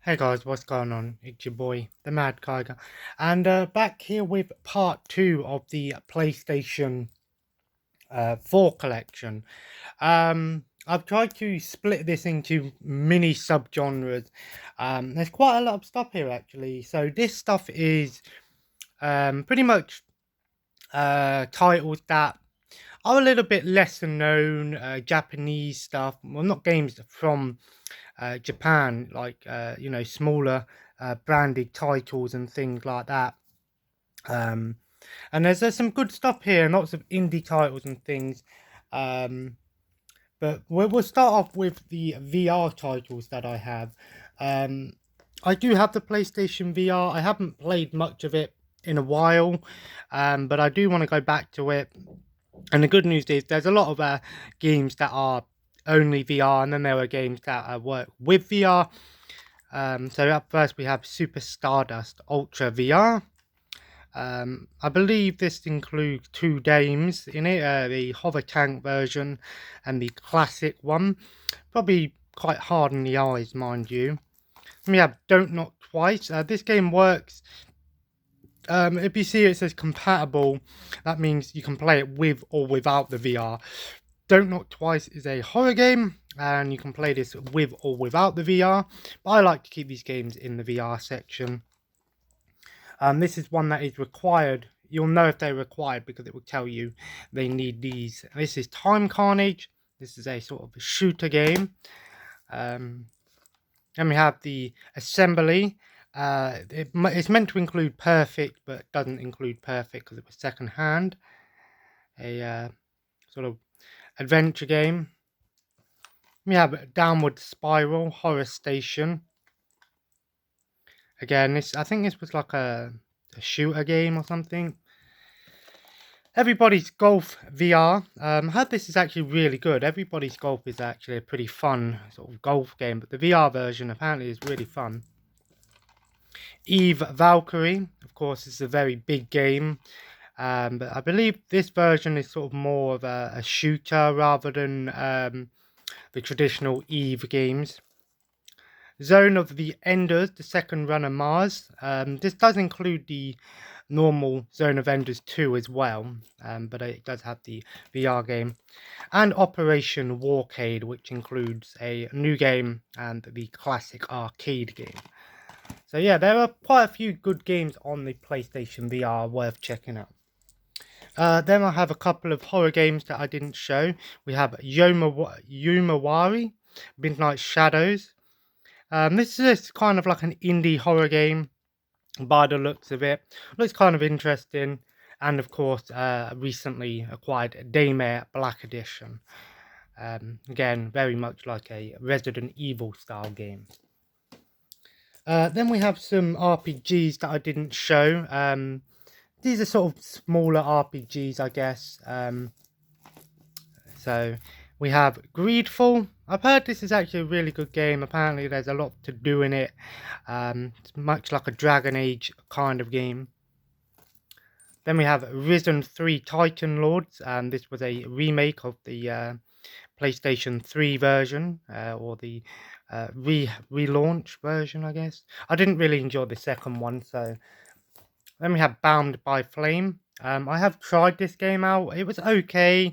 Hey guys, what's going on? It's your boy, the Mad Kiger, and back here with part 2 of the PlayStation 4 collection. I've tried to split this into mini subgenres. There's quite a lot of stuff here actually. So this stuff is pretty much titles that are a little bit lesser known, Japanese stuff. Well, not games from Japan, like smaller branded titles and things like that. Um, and there's some good stuff here, and lots of indie titles and things. Um, but we'll start off with the VR titles that I have. Um, I do have the PlayStation VR. I haven't played much of it in a while, but I do want to go back to it. And the good news is there's a lot of games that are only VR, and then there are games that work with VR. So up first we have Superstardust Ultra Vr. I believe this includes two games in it, the hover tank version and the classic one. Probably quite hard on the eyes, mind you. We have Don't Knock Twice. This game works. If you see it says compatible, that means you can play it with or without the VR. Don't Knock Twice is a horror game, and you can play this with or without the VR. But I like to keep these games in the VR section. This is one that is required. You'll know if they're required because it will tell you they need these. This is Time Carnage. This is a sort of a shooter game. Then we have the Assembly. It's meant to include Perfect, but it doesn't include Perfect because it was second hand. A sort of adventure game. We have Downward Spiral, Horror Station. Again, I think this was like a shooter game or something. Everybody's Golf VR. Heard this is actually really good. Everybody's Golf is actually a pretty fun sort of golf game, but the VR version apparently is really fun. Eve Valkyrie, of course, is a very big game. But I believe this version is sort of more of a shooter rather than the traditional Eve games. Zone of the Enders, the second run of Mars. This does include the normal Zone of Enders 2 as well, but it does have the VR game. And Operation Warcade, which includes a new game and the classic arcade game. So yeah, there are quite a few good games on the PlayStation VR worth checking out. Then I have a couple of horror games that I didn't show. We have Yumawari, Midnight Shadows. This is kind of like an indie horror game by the looks of it. Looks kind of interesting. And of course, recently acquired Daymare Black Edition. Again, very much like a Resident Evil style game. Then we have some RPGs that I didn't show. These are sort of smaller RPGs, I guess. So we have Greedful. I've heard this is actually a really good game. Apparently there's a lot to do in it. It's much like a Dragon Age kind of game. Then we have Risen 3 Titan Lords. This was a remake of the PlayStation 3 version, or the relaunch version, I guess. I didn't really enjoy the second one, so. Then we have Bound by Flame. I have tried this game out. It was okay.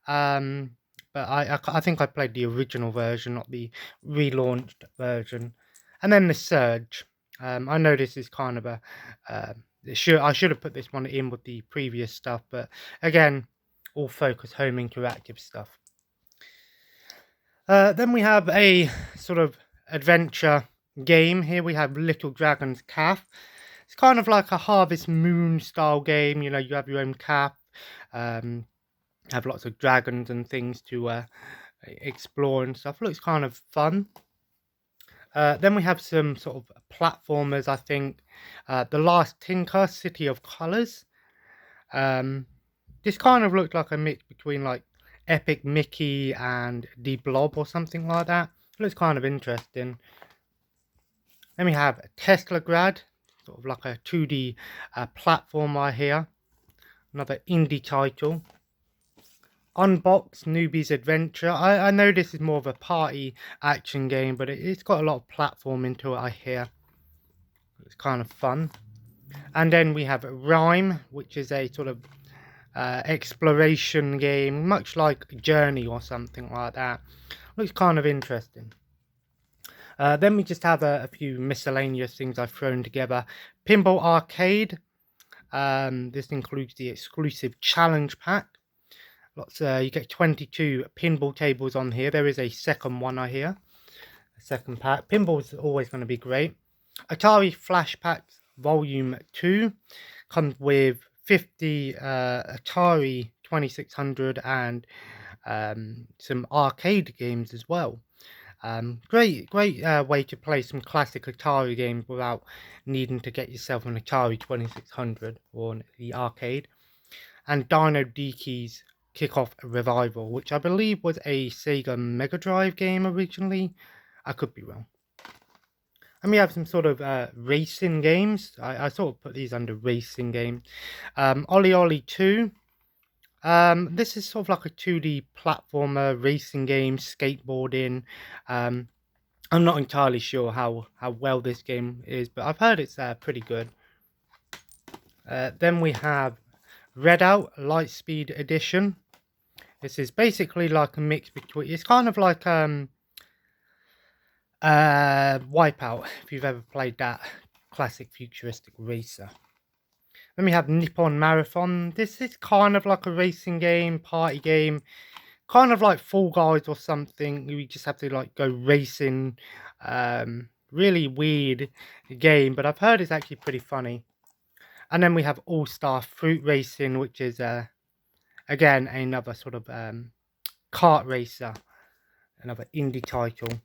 But I think I played the original version, not the relaunched version. And then the Surge. I know this is kind of a I should have put this one in with the previous stuff, but again, all focus home interactive stuff. Then we have a sort of adventure game. Here we have Little Dragon's Calf. It's kind of like a Harvest Moon style game. You know, you have your own calf. Have lots of dragons and things to explore and stuff. Looks kind of fun. Then we have some sort of platformers, I think. The Last Tinker, City of Colors. This kind of looked like a mix between like Epic Mickey and The Blob or something like that. Looks kind of interesting. Then we have Tesla Grad, sort of like a 2D platformer here. Another indie title. Unbox Newbie's Adventure. I know this is more of a party action game, but it's got a lot of platforming to it, I hear. It's kind of fun. And then we have Rhyme, which is a sort of exploration game, much like Journey or something like that. Looks kind of interesting. Then we just have a few miscellaneous things I've thrown together. Pinball Arcade. This includes the exclusive challenge pack. You get 22 pinball tables on here. There is a second one, I hear. A second pack. Pinball is always going to be great. Atari Flash Packs Volume 2 comes with 50 Atari 2600 and some arcade games as well. Great way to play some classic Atari games without needing to get yourself an Atari 2600 or the arcade. And Dino DK's Kickoff Revival, which I believe was a Sega Mega Drive game originally. I could be wrong. And we have some sort of racing games. I sort of put these under racing games. Ollie Ollie 2. This is sort of like a 2D platformer racing game, skateboarding. I'm not entirely sure how well this game is, but I've heard it's pretty good. Then we have Redout Lightspeed Edition. This is basically like a mix between. It's kind of like Wipeout, if you've ever played that classic futuristic racer. Then we have Nippon Marathon. This is kind of like a racing game, party game, kind of like Fall Guys or something. You just have to like go racing. Really weird game, but I've heard it's actually pretty funny. And then we have All Star Fruit Racing, which is again another sort of kart racer, another indie title.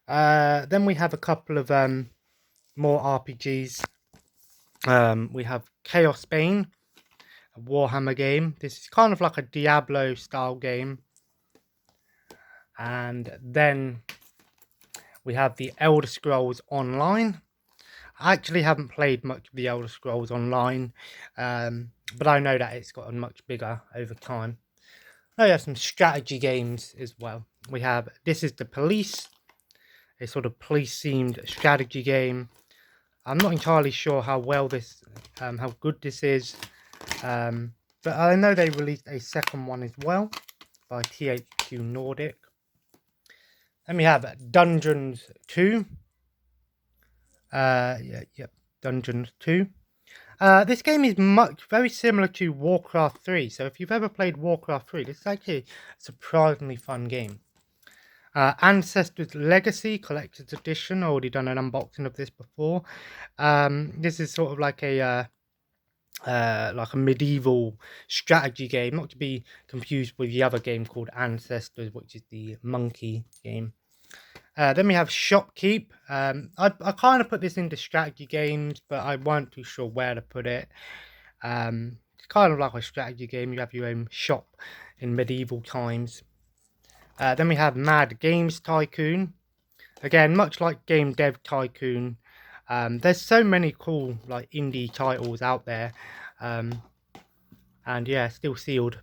Then we have a couple of more RPGs. We have Chaos Bane, a Warhammer game. This is kind of like a Diablo style game. And then we have the Elder Scrolls Online. I actually haven't played much of the Elder Scrolls Online, but I know that it's gotten much bigger over time. Oh, yeah, some strategy games as well. We have This Is the Police, a sort of police-themed strategy game. I'm not entirely sure how well this, how good this is, but I know they released a second one as well by THQ Nordic. Then we have Dungeons 2. Dungeons 2. This game is very similar to Warcraft 3. So if you've ever played Warcraft 3, this is actually a surprisingly fun game. Ancestors Legacy Collector's Edition. Already done an unboxing of this before. This is sort of like a medieval strategy game, not to be confused with the other game called Ancestors, which is the monkey game. Then we have Shopkeep. I kind of put this into strategy games, but I weren't too sure where to put it. It's kind of like a strategy game. You have your own shop in medieval times. Then we have Mad Games Tycoon. Again, much like Game Dev Tycoon, there's so many cool like indie titles out there. And yeah, still sealed.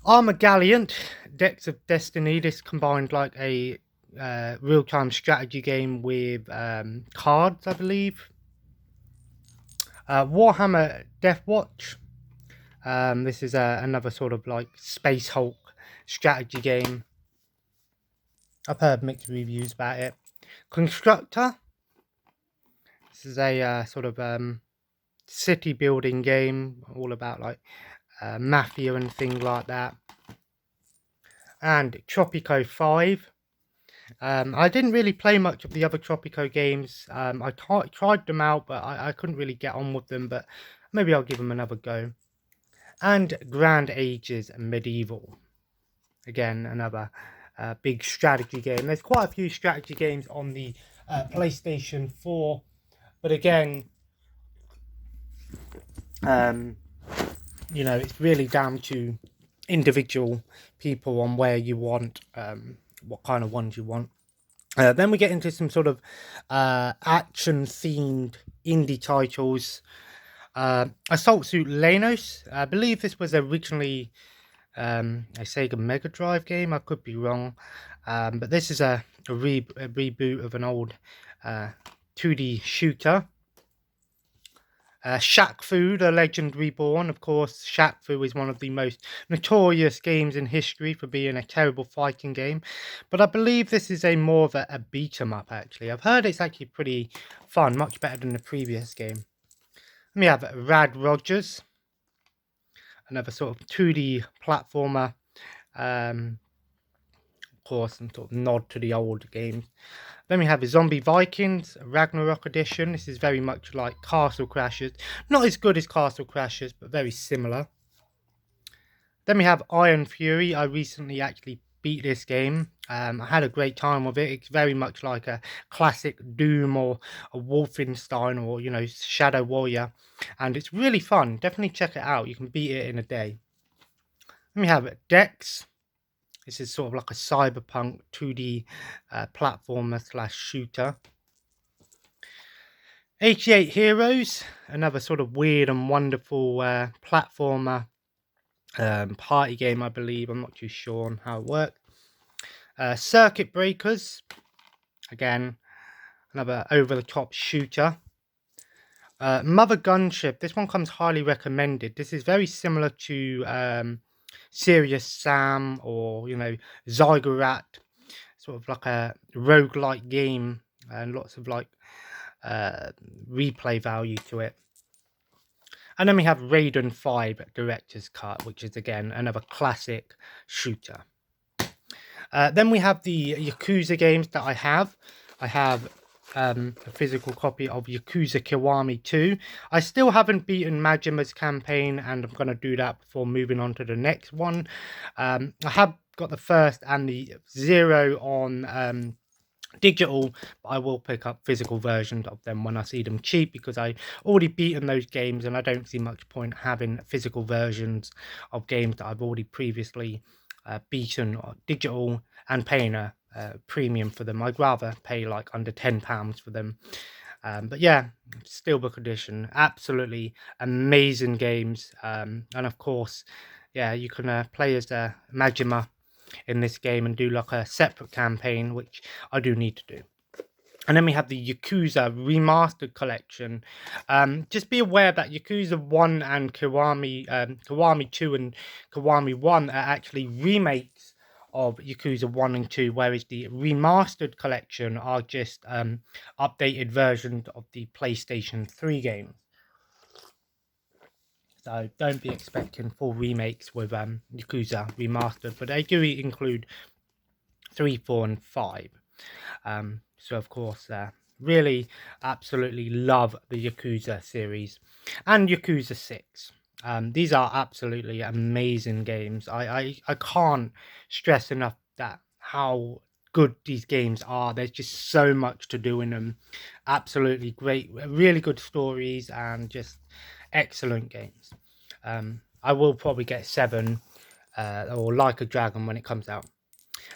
Armor Galliant, Decks of Destiny. This combined like a real-time strategy game with cards, I believe. Warhammer Deathwatch. This is another sort of like Space Hulk strategy game. I've heard mixed reviews about it. Constructor. This is a sort of city building game, all about like mafia and things like that. And Tropico 5. I didn't really play much of the other Tropico games. I tried them out, but I couldn't really get on with them, but maybe I'll give them another go. And Grand Ages Medieval. Again, another big strategy game. There's quite a few strategy games on the PlayStation 4, but again, you know, it's really down to individual people on where you want, what kind of ones you want. Then we get into some sort of action-themed indie titles. Assault Suit Lenos. I believe this was originally a Sega Mega Drive game. I could be wrong, but this is a reboot of an old 2D shooter. Shaq Fu, The Legend Reborn. Of course, Shaq Fu is one of the most notorious games in history for being a terrible fighting game. But I believe this is more of a beat 'em up, actually. I've heard it's actually pretty fun, much better than the previous game. Then we have Rad Rogers, another sort of 2D platformer. Of course, some sort of nod to the old games. Then we have Zombie Vikings, Ragnarok edition. This is very much like Castle Crashers. Not as good as Castle Crashers, but very similar. Then we have Iron Fury. I recently actually beat this game. I had a great time with it. It's very much like a classic Doom or a Wolfenstein or, you know, Shadow Warrior. And it's really fun. Definitely check it out. You can beat it in a day. Then we have Dex. This is sort of like a cyberpunk 2D platformer / shooter. 88 Heroes, another sort of weird and wonderful platformer party game, I believe. I'm not too sure on how it works. Circuit Breakers, again, another over-the-top shooter. Mother Gunship, this one comes highly recommended. This is very similar to Serious Sam or, you know, Zyggurat, sort of like a roguelike game and lots of like replay value to it. And then we have Raiden 5 Director's Cut, which is again another classic shooter. Then we have the Yakuza games that I have. I have a physical copy of Yakuza Kiwami 2. I still haven't beaten Majima's campaign, and I'm going to do that before moving on to the next one. I have got the first and the 0 on digital, but I will pick up physical versions of them when I see them cheap, because I already beaten those games and I don't see much point having physical versions of games that I've already previously beaten or digital and paying a premium for them. I'd rather pay like under £10 for them. But yeah, Steelbook edition, absolutely amazing games. And of course, yeah, you can play as Majima in this game and do like a separate campaign, which I do need to do. And then we have the Yakuza Remastered collection. Just be aware that Yakuza 1 and Kiwami 2 and Kiwami 1 are actually remakes of Yakuza 1 and 2, whereas the Remastered collection are just updated versions of the PlayStation 3 games. So don't be expecting full remakes with Yakuza Remastered, but they do include 3, 4 and 5. So of course, really absolutely love the Yakuza series and Yakuza 6. These are absolutely amazing games. I can't stress enough that how good these games are. There's just so much to do in them. Absolutely great, really good stories and just excellent games. I will probably get 7 or Like a Dragon when it comes out.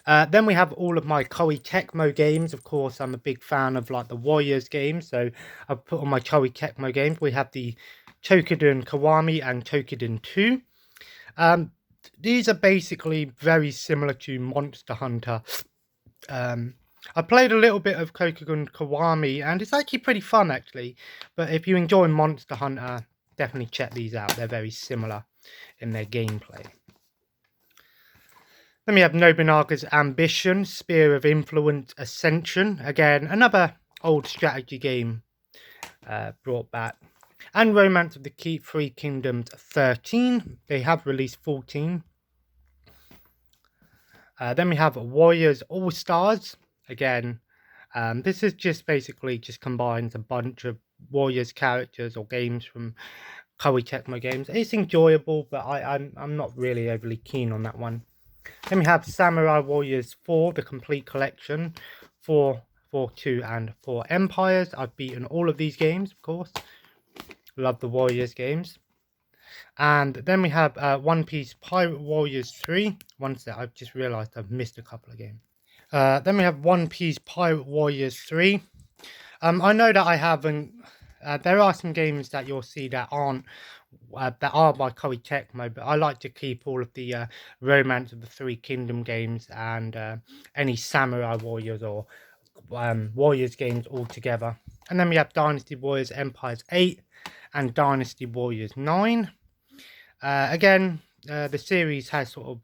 Then we have all of my Koei Tecmo games. Of course, I'm a big fan of like the Warriors games, so I've put on my Koei Tecmo games. We have the Tokiden Kiwami and Tokiden 2. These are basically very similar to Monster Hunter. I played a little bit of Tokiden Kiwami, and it's actually pretty fun, actually. But if you enjoy Monster Hunter, definitely check these out. They're very similar in their gameplay. Then we have Nobunaga's Ambition, Spear of Influence Ascension. Again, another old strategy game brought back. And Romance of the Three Kingdoms 13. They have released 14. Then we have Warriors All-Stars. Again, this is just basically just combines a bunch of Warriors characters or games from Koei Tecmo games. It's enjoyable, but I'm not really overly keen on that one. Then we have Samurai Warriors 4, the complete collection, 4, 2, and 4 Empires. I've beaten all of these games, of course. Love the Warriors games. And then we have One Piece Pirate Warriors 3. One sec, I've just realised I've missed a couple of games. Then we have One Piece Pirate Warriors 3. I know that I haven't... there are some games that you'll see that aren't that are by Koei Tecmo, but I like to keep all of the Romance of the Three Kingdom games and any Samurai Warriors or Warriors games all together. And then we have Dynasty Warriors Empires 8 and Dynasty Warriors 9. Again, the series has sort of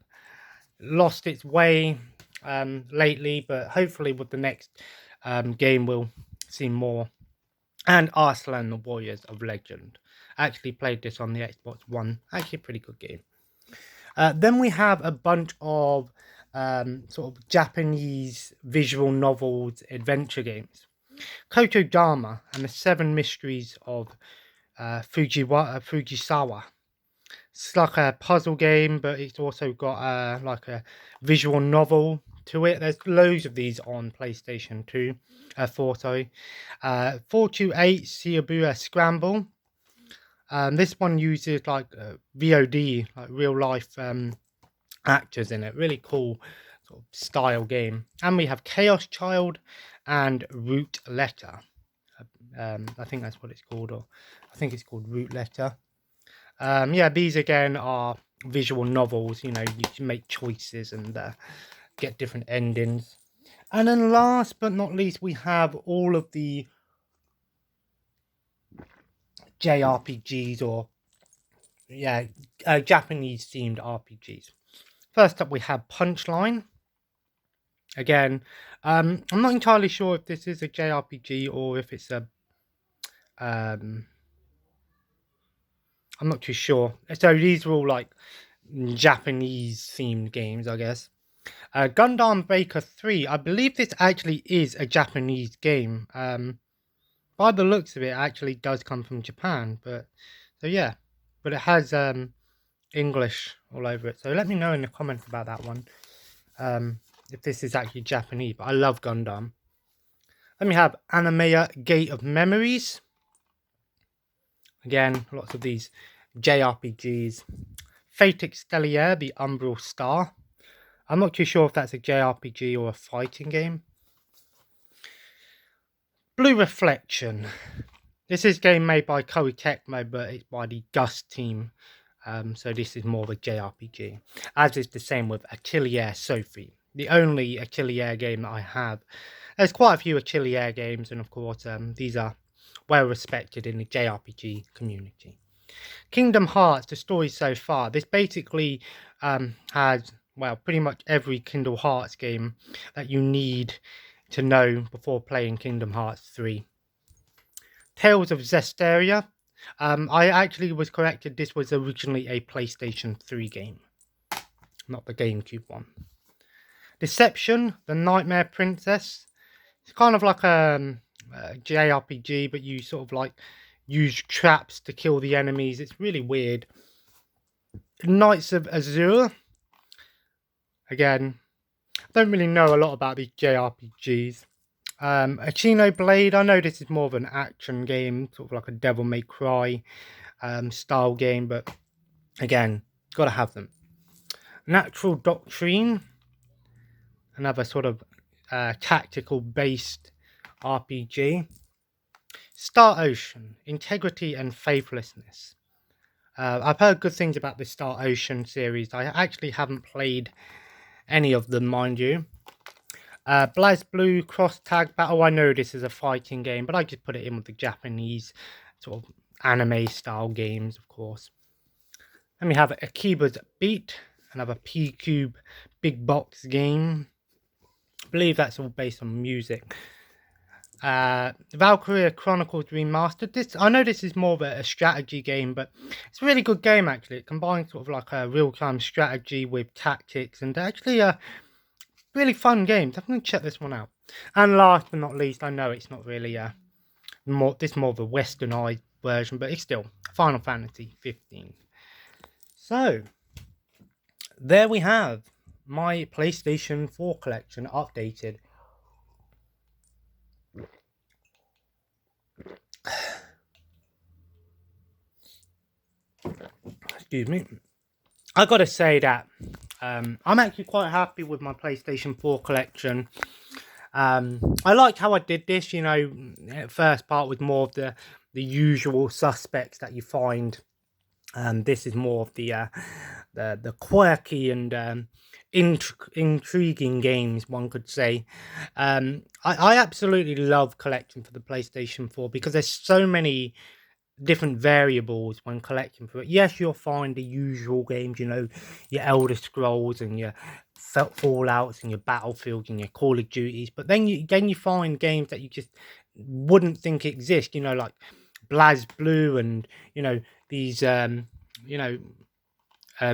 lost its way lately, but hopefully with the next game we'll see more. And Arsenal and the Warriors of Legend. I actually played this on the Xbox One. Actually a pretty good game. Then we have a bunch of sort of Japanese visual novels, adventure games. Kokodama and the Seven Mysteries of Fujisawa. It's like a puzzle game, but it's also got like a visual novel to it. There's loads of these on PlayStation 4, sorry. 428 Shibuya Scramble. This one uses like VOD, like real life actors in it. Really cool sort of style game. And we have Chaos Child and Root Letter. I think that's what it's called, or I think it's called Root Letter. Yeah, these again are visual novels. You know, you can make choices and get different endings. And then last but not least, we have all of the JRPGs or Japanese themed RPGs. First up, we have Punchline. Again, I'm not entirely sure if this is a JRPG or if it's a I'm not too sure. So these are all like Japanese themed games, I guess. Gundam Breaker 3. I believe this actually is a Japanese game. By the looks of it, actually does come from Japan. But so yeah, but it has English all over it. So let me know in the comments about that one. If this is actually Japanese. But I love Gundam. Then we have Animea Gate of Memories. Again, lots of these JRPGs. Fate Extelier, the Umbral Star. I'm not too sure if that's a JRPG or a fighting game. Blue Reflection. This is a game made by Koei Tecmo, but it's by the Gust team. So this is more of a JRPG. As is the same with Atelier Sophie. The only Atelier game that I have. There's quite a few Atelier games, and of course, these are well respected in the JRPG community. Kingdom Hearts, the story so far. This basically has, well, pretty much every Kingdom Hearts game that you need to know before playing Kingdom Hearts 3. Tales of Zestaria. I actually was corrected. This was originally a PlayStation 3 game, not the GameCube one. Deception, the Nightmare Princess. It's kind of like a JRPG, but you sort of like use traps to kill the enemies. It's really weird. Knights of Azure. Again, I don't really know a lot about these JRPGs. Achino Blade. I know this is more of an action game, sort of like a Devil May Cry style game, but again, gotta have them. Natural Doctrine. Another sort of tactical based RPG. Star Ocean, Integrity and Faithlessness. I've heard good things about the Star Ocean series. I actually haven't played any of them, mind you. BlazBlue Cross Tag Battle. I know this is a fighting game, but I just put it in with the Japanese sort of anime style games, of course. Then we have Akiba's Beat, another P-Cube big box game. I believe that's all based on music. Valkyrie Chronicles Remastered. I know this is more of a strategy game, but it's a really good game actually. It combines sort of like a real-time strategy with tactics, and actually a really fun game. Definitely check this one out. And last but not least, I know it's not really more of a westernized version, but it's still Final Fantasy 15. So there we have my PlayStation 4 collection updated. Excuse me. I gotta say that I'm actually quite happy with my PlayStation 4 collection. I liked how I did this. You know, first part was more of the usual suspects that you find This is more of the quirky and intriguing games, one could say. I absolutely love collecting for the PlayStation 4 because there's so many different variables when collecting for it. Yes, you'll find the usual games, you know, your Elder Scrolls and your Fallouts and your Battlefields and your Call of Duties, but then you find games that you just wouldn't think exist, you know, like Blaz Blue and you know these you know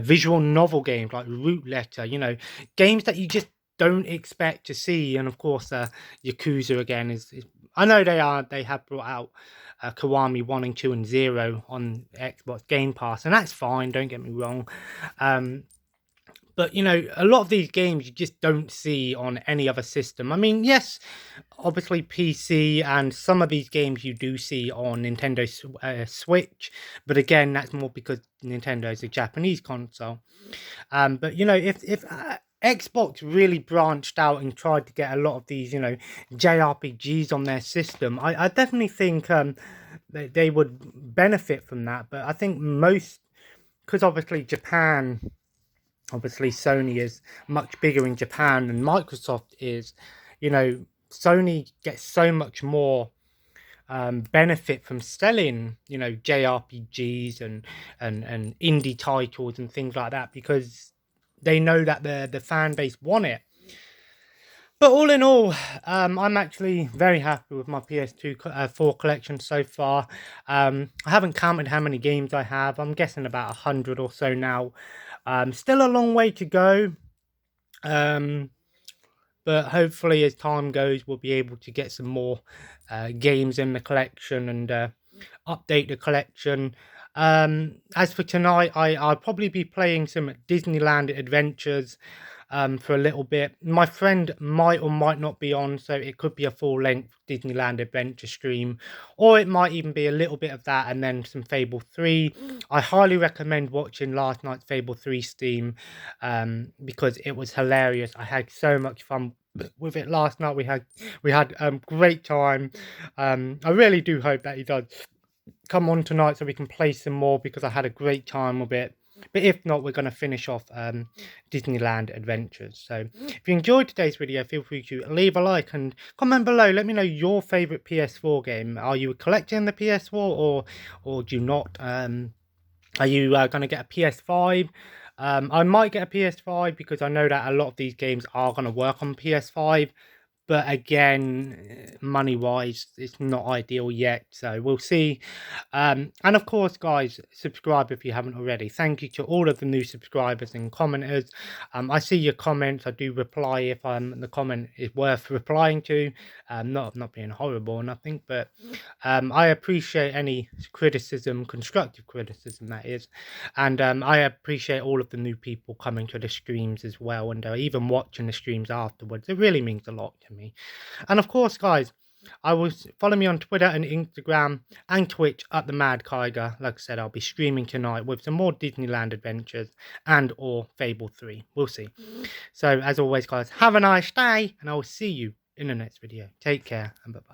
visual novel games like Root Letter, you know, games that you just don't expect to see. And of course, Yakuza again is I know they have brought out Kiwami 1 and 2 and 0 on Xbox Game Pass, and that's fine. Don't get me wrong. But you know, a lot of these games you just don't see on any other system. I mean, yes, obviously PC, and some of these games you do see on Nintendo Switch, but again, that's more because Nintendo is a Japanese console. But you know, if Xbox really branched out and tried to get a lot of these, you know, JRPGs on their system, I definitely think they would benefit from that. But I think most, because obviously Japan. Obviously, Sony is much bigger in Japan than Microsoft is. You know, Sony gets so much more benefit from selling, you know, JRPGs and indie titles and things like that because they know that the fan base want it. But all in all, I'm actually very happy with my PS2 4 collection so far. I haven't counted how many games I have. I'm guessing about 100 or so now. Still a long way to go. Um, but hopefully, as time goes, we'll be able to get some more games in the collection and update the collection. As for tonight, I'll probably be playing some Disneyland Adventures for a little bit. My friend might or might not be on, so it could be a full-length Disneyland Adventure stream, or it might even be a little bit of that and then some Fable 3. I highly recommend watching last night's Fable 3 stream because it was hilarious. I had so much fun with it last night. We had great time. I really do hope that he does come on tonight so we can play some more because I had a great time with it. But if not, we're going to finish off Disneyland Adventures. So if you enjoyed today's video, feel free to leave a like and comment below. Let me know your favourite PS4 game. Are you collecting the PS4 or do you not? Are you going to get a PS5? I might get a PS5 because I know that a lot of these games are going to work on PS5. But again, money-wise, it's not ideal yet, so we'll see. And of course, guys, subscribe if you haven't already. Thank you to all of the new subscribers and commenters. I see your comments. I do reply if the comment is worth replying to. Not being horrible or nothing, but I appreciate any criticism, constructive criticism, that is. And I appreciate all of the new people coming to the streams as well, and even watching the streams afterwards. It really means a lot to me. And of course, guys, I will follow me on Twitter and Instagram and Twitch at the Mad Kiger. Like I said, I'll be streaming tonight with some more Disneyland Adventures and or Fable 3. We'll see. So as always, guys, have a nice day, and I will see you in the next video. Take care and bye bye.